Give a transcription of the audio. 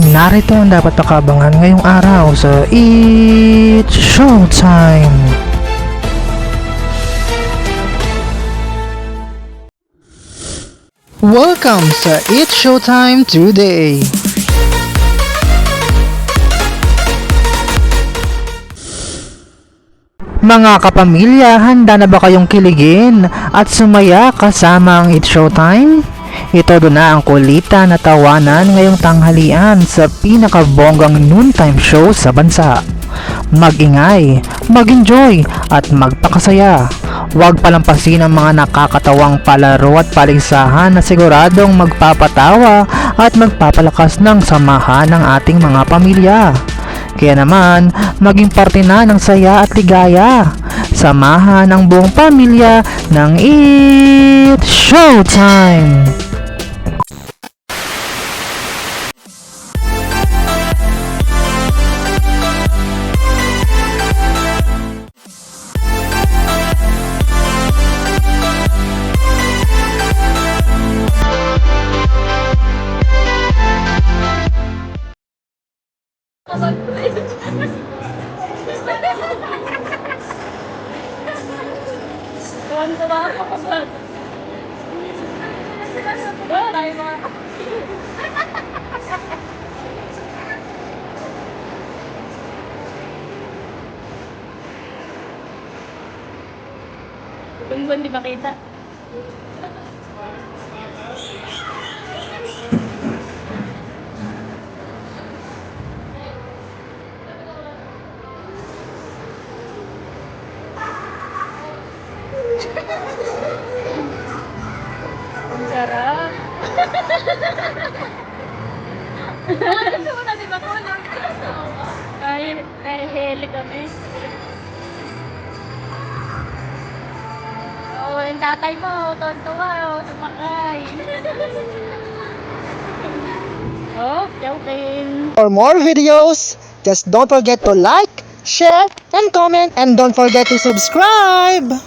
Narito ang dapat pakabangan ngayong araw sa It's Showtime! Welcome sa It's Showtime today! Mga kapamilya, handa na ba kayong kiligin at sumaya kasama ang It's Showtime? Ito doon na ang kulita na tawanan ngayong tanghalian sa pinakabonggang noontime show sa bansa. Mag-ingay, mag-enjoy at magpakasaya. Huwag palampasin ang mga nakakatawang palaro at paligsahan na siguradong magpapatawa at magpapalakas ng samahan ng ating mga pamilya. Kaya naman, maging parte na ng saya at ligaya. Samahan ang buong pamilya ng It's Showtime! Tuwan-tuwa ako kapag tayo mga buwan-buwan di ba kita? Ang sarap. Gusto mo na di ba kulang? Kahit heli kami. Oo, yung tatay mo, tontuwa, tumakay. Oh, joking. For more videos, just don't forget to like, share, and comment, and don't forget to subscribe!